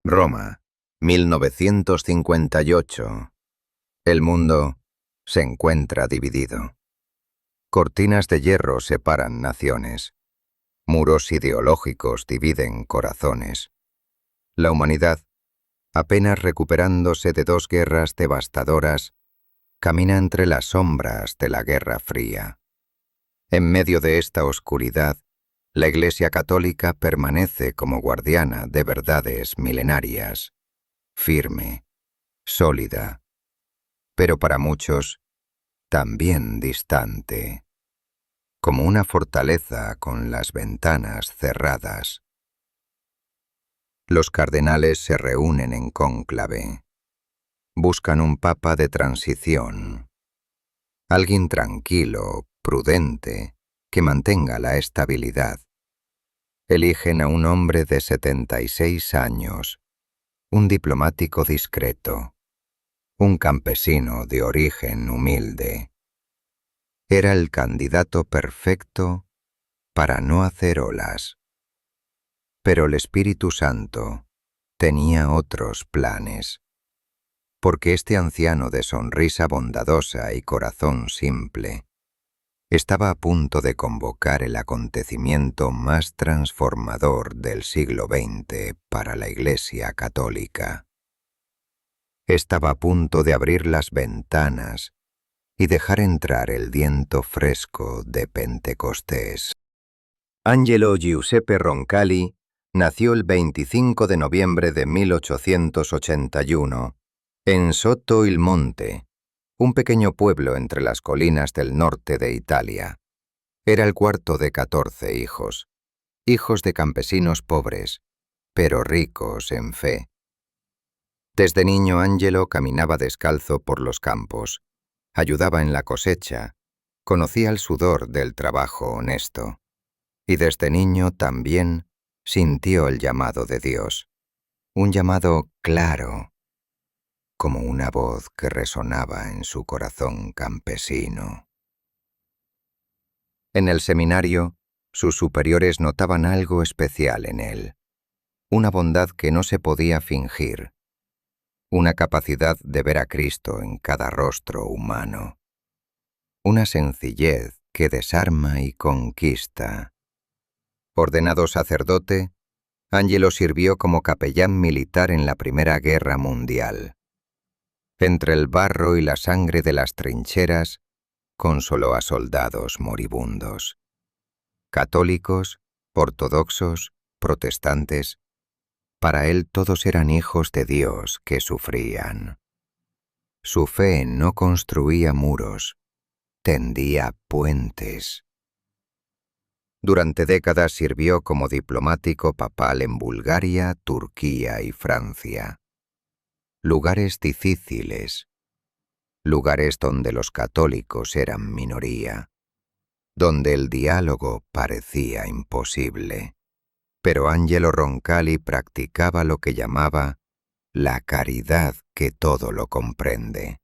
Roma, 1958. El mundo se encuentra dividido. Cortinas de hierro separan naciones. Muros ideológicos dividen corazones. La humanidad, apenas recuperándose de dos guerras devastadoras, camina entre las sombras de la Guerra Fría. En medio de esta oscuridad, la Iglesia Católica permanece como guardiana de verdades milenarias, firme, sólida, pero para muchos también distante, como una fortaleza con las ventanas cerradas. Los cardenales se reúnen en cónclave. Buscan un papa de transición, alguien tranquilo, prudente, que mantenga la estabilidad. Eligen a un hombre de 76 años, un diplomático discreto, un campesino de origen humilde. Era el candidato perfecto para no hacer olas. Pero el Espíritu Santo tenía otros planes, porque este anciano de sonrisa bondadosa y corazón simple estaba a punto de convocar el acontecimiento más transformador del siglo XX para la Iglesia Católica. Estaba a punto de abrir las ventanas y dejar entrar el viento fresco de Pentecostés. Angelo Giuseppe Roncalli nació el 25 de noviembre de 1881 en Sotto il Monte, un pequeño pueblo entre las colinas del norte de Italia. Era el cuarto de 14 hijos, hijos de campesinos pobres, pero ricos en fe. Desde niño Angelo caminaba descalzo por los campos, ayudaba en la cosecha, conocía el sudor del trabajo honesto, y desde niño también sintió el llamado de Dios, un llamado claro, como una voz que resonaba en su corazón campesino. En el seminario, sus superiores notaban algo especial en él, una bondad que no se podía fingir, una capacidad de ver a Cristo en cada rostro humano, una sencillez que desarma y conquista. Ordenado sacerdote, Angelo sirvió como capellán militar en la Primera Guerra Mundial. Entre el barro y la sangre de las trincheras, consoló a soldados moribundos. Católicos, ortodoxos, protestantes, para él todos eran hijos de Dios que sufrían. Su fe no construía muros, tendía puentes. Durante décadas sirvió como diplomático papal en Bulgaria, Turquía y Francia. Lugares difíciles, lugares donde los católicos eran minoría, donde el diálogo parecía imposible. Pero Angelo Roncalli practicaba lo que llamaba la caridad que todo lo comprende.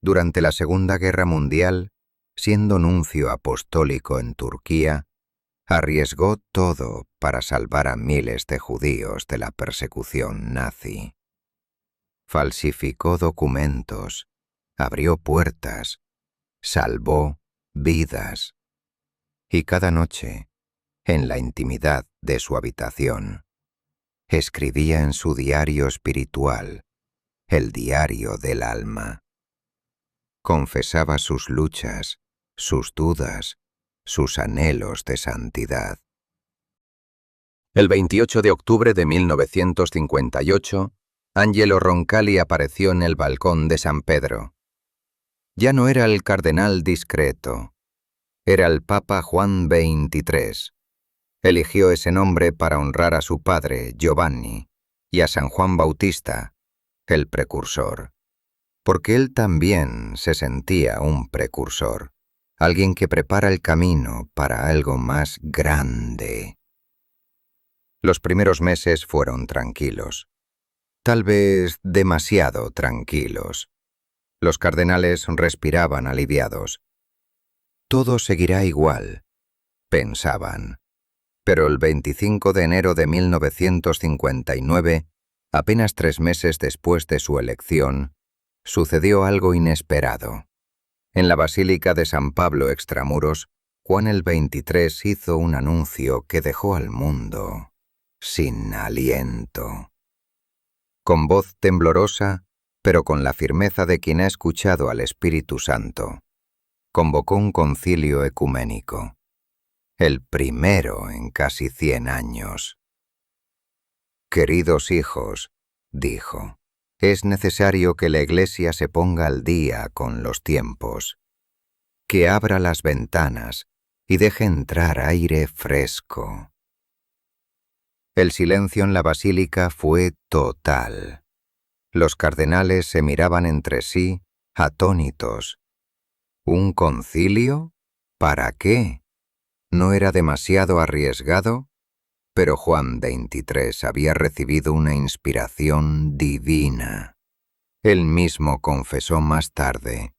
Durante la Segunda Guerra Mundial, siendo nuncio apostólico en Turquía, arriesgó todo para salvar a miles de judíos de la persecución nazi. Falsificó documentos, abrió puertas, salvó vidas. Y cada noche, en la intimidad de su habitación, escribía en su diario espiritual, el diario del alma. Confesaba sus luchas, sus dudas, sus anhelos de santidad. El 28 de octubre de 1958, Angelo Roncalli apareció en el balcón de San Pedro. Ya no era el cardenal discreto, era el Papa Juan XXIII. Eligió ese nombre para honrar a su padre, Giovanni, y a San Juan Bautista, el precursor, porque él también se sentía un precursor, alguien que prepara el camino para algo más grande. Los primeros meses fueron tranquilos, tal vez demasiado tranquilos. Los cardenales respiraban aliviados. Todo seguirá igual, pensaban. Pero el 25 de enero de 1959, apenas 3 meses después de su elección, sucedió algo inesperado. En la Basílica de San Pablo Extramuros, Juan el 23 hizo un anuncio que dejó al mundo sin aliento. Con voz temblorosa, pero con la firmeza de quien ha escuchado al Espíritu Santo, convocó un concilio ecuménico, el primero en casi 100 años. Queridos hijos, dijo, es necesario que la Iglesia se ponga al día con los tiempos, que abra las ventanas y deje entrar aire fresco. El silencio en la basílica fue total. Los cardenales se miraban entre sí, atónitos. ¿Un concilio? ¿Para qué? ¿No era demasiado arriesgado? Pero Juan XXIII había recibido una inspiración divina. Él mismo confesó más tarde: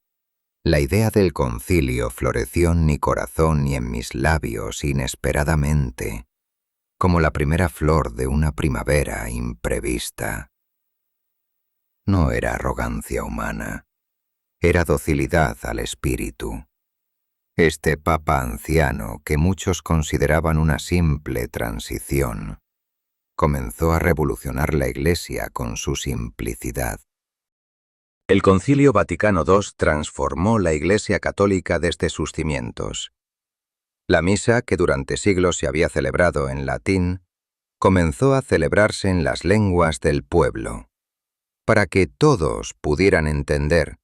la idea del concilio floreció en mi corazón y en mis labios inesperadamente, como la primera flor de una primavera imprevista. No era arrogancia humana, era docilidad al espíritu. Este papa anciano, que muchos consideraban una simple transición, comenzó a revolucionar la Iglesia con su simplicidad. El Concilio Vaticano II transformó la Iglesia católica desde sus cimientos. La misa, que durante siglos se había celebrado en latín, comenzó a celebrarse en las lenguas del pueblo, para que todos pudieran entender,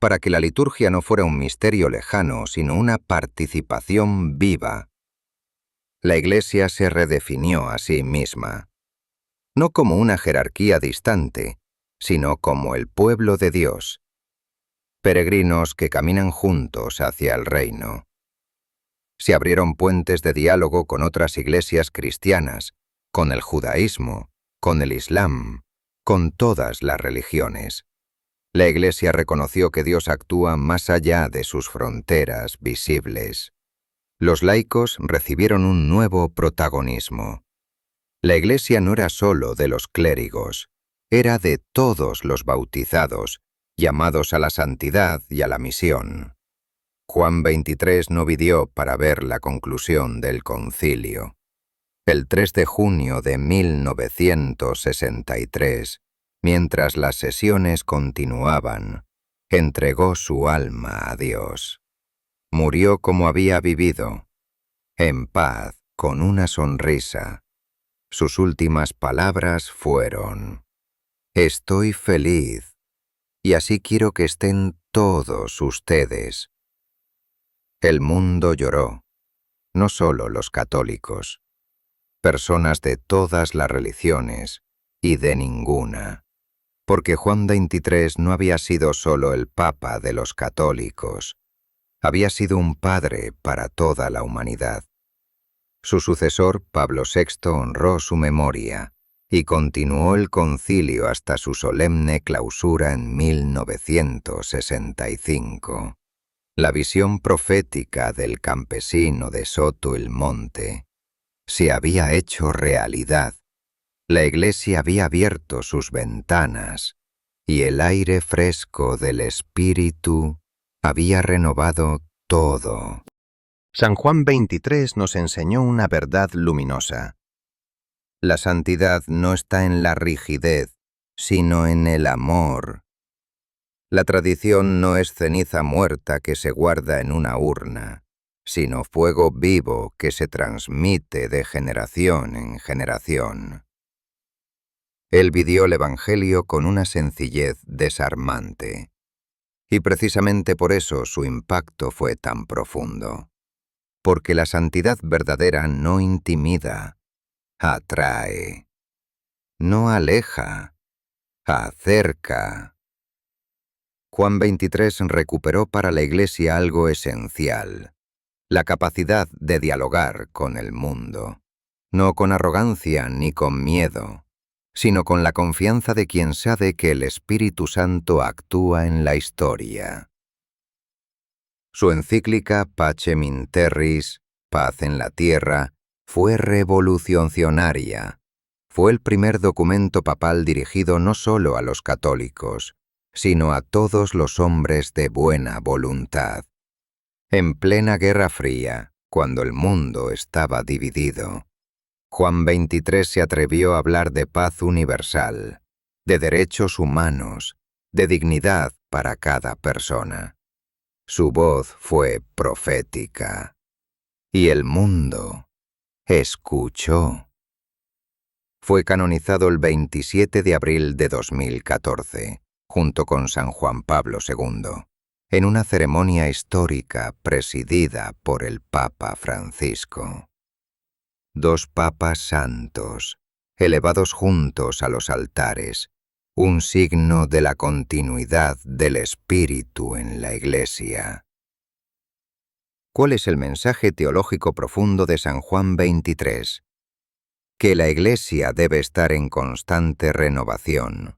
para que la liturgia no fuera un misterio lejano, sino una participación viva. La Iglesia se redefinió a sí misma, no como una jerarquía distante, sino como el pueblo de Dios, peregrinos que caminan juntos hacia el reino. Se abrieron puentes de diálogo con otras iglesias cristianas, con el judaísmo, con el islam, con todas las religiones. La Iglesia reconoció que Dios actúa más allá de sus fronteras visibles. Los laicos recibieron un nuevo protagonismo. La Iglesia no era solo de los clérigos, era de todos los bautizados, llamados a la santidad y a la misión. Juan XXIII no vivió para ver la conclusión del concilio. El 3 de junio de 1963, mientras las sesiones continuaban, entregó su alma a Dios. Murió como había vivido, en paz, con una sonrisa. Sus últimas palabras fueron: estoy feliz, y así quiero que estén todos ustedes. El mundo lloró, no solo los católicos, personas de todas las religiones y de ninguna, porque Juan XXIII no había sido solo el Papa de los católicos, había sido un padre para toda la humanidad. Su sucesor, Pablo VI, honró su memoria y continuó el concilio hasta su solemne clausura en 1965. La visión profética del campesino de Soto el Monte se había hecho realidad. La Iglesia había abierto sus ventanas y el aire fresco del Espíritu había renovado todo. San Juan XXIII nos enseñó una verdad luminosa. La santidad no está en la rigidez, sino en el amor. La tradición no es ceniza muerta que se guarda en una urna, sino fuego vivo que se transmite de generación en generación. Él vivió el Evangelio con una sencillez desarmante, y precisamente por eso su impacto fue tan profundo. Porque la santidad verdadera no intimida, atrae, no aleja, acerca. Juan XXIII recuperó para la Iglesia algo esencial: la capacidad de dialogar con el mundo, no con arrogancia ni con miedo, sino con la confianza de quien sabe que el Espíritu Santo actúa en la historia. Su encíclica Pacem in Terris, Paz en la Tierra, Fue revolucionaria. Fue el primer documento papal dirigido no solo a los católicos, sino a todos los hombres de buena voluntad. En plena Guerra Fría, cuando el mundo estaba dividido, Juan XXIII se atrevió a hablar de paz universal, de derechos humanos, de dignidad para cada persona. Su voz fue profética. Y el mundo escuchó. Fue canonizado el 27 de abril de 2014, junto con San Juan Pablo II, en una ceremonia histórica presidida por el Papa Francisco. Dos papas santos, elevados juntos a los altares, un signo de la continuidad del Espíritu en la Iglesia. ¿Cuál es el mensaje teológico profundo de San Juan XXIII? Que la Iglesia debe estar en constante renovación,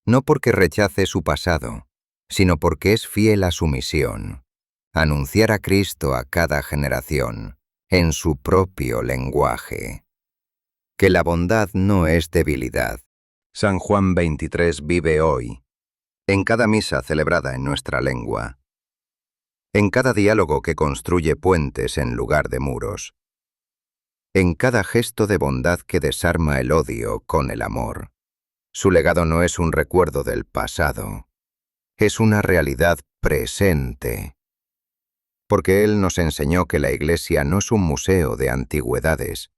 no porque rechace su pasado, sino porque es fiel a su misión, anunciar a Cristo a cada generación, en su propio lenguaje. Que la bondad no es debilidad. San Juan XXIII vive hoy, en cada misa celebrada en nuestra lengua, en cada diálogo que construye puentes en lugar de muros, en cada gesto de bondad que desarma el odio con el amor. Su legado no es un recuerdo del pasado, es una realidad presente, porque Él nos enseñó que la Iglesia no es un museo de antigüedades,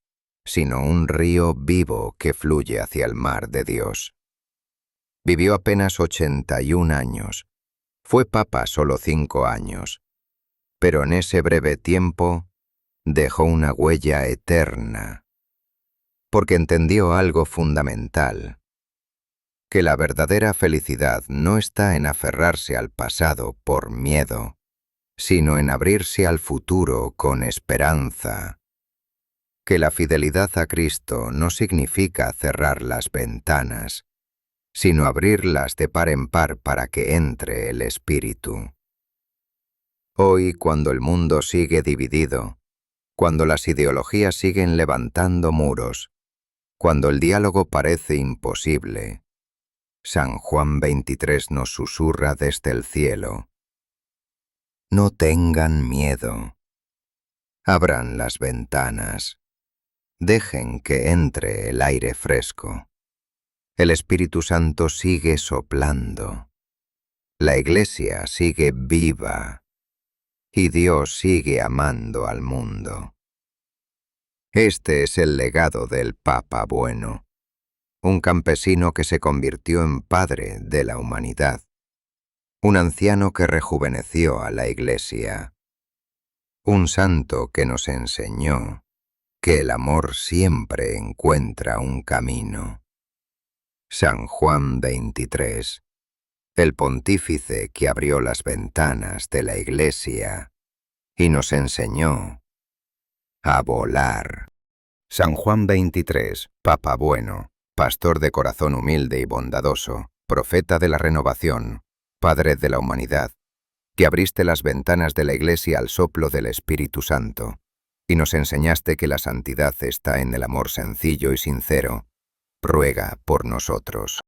sino un río vivo que fluye hacia el mar de Dios. Vivió apenas 81 años, fue papa solo 5 años, pero en ese breve tiempo dejó una huella eterna, porque entendió algo fundamental, que la verdadera felicidad no está en aferrarse al pasado por miedo, sino en abrirse al futuro con esperanza, que la fidelidad a Cristo no significa cerrar las ventanas, sino abrirlas de par en par para que entre el Espíritu. Hoy, cuando el mundo sigue dividido, cuando las ideologías siguen levantando muros, cuando el diálogo parece imposible, San Juan XXIII nos susurra desde el cielo: no tengan miedo. Abran las ventanas. Dejen que entre el aire fresco. El Espíritu Santo sigue soplando. La Iglesia sigue viva. Y Dios sigue amando al mundo. Este es el legado del Papa Bueno, un campesino que se convirtió en padre de la humanidad, un anciano que rejuveneció a la Iglesia, un santo que nos enseñó que el amor siempre encuentra un camino. San Juan XXIII, el pontífice que abrió las ventanas de la Iglesia y nos enseñó a volar. San Juan XXIII, Papa Bueno, pastor de corazón humilde y bondadoso, profeta de la renovación, Padre de la humanidad, que abriste las ventanas de la Iglesia al soplo del Espíritu Santo, y nos enseñaste que la santidad está en el amor sencillo y sincero, ruega por nosotros.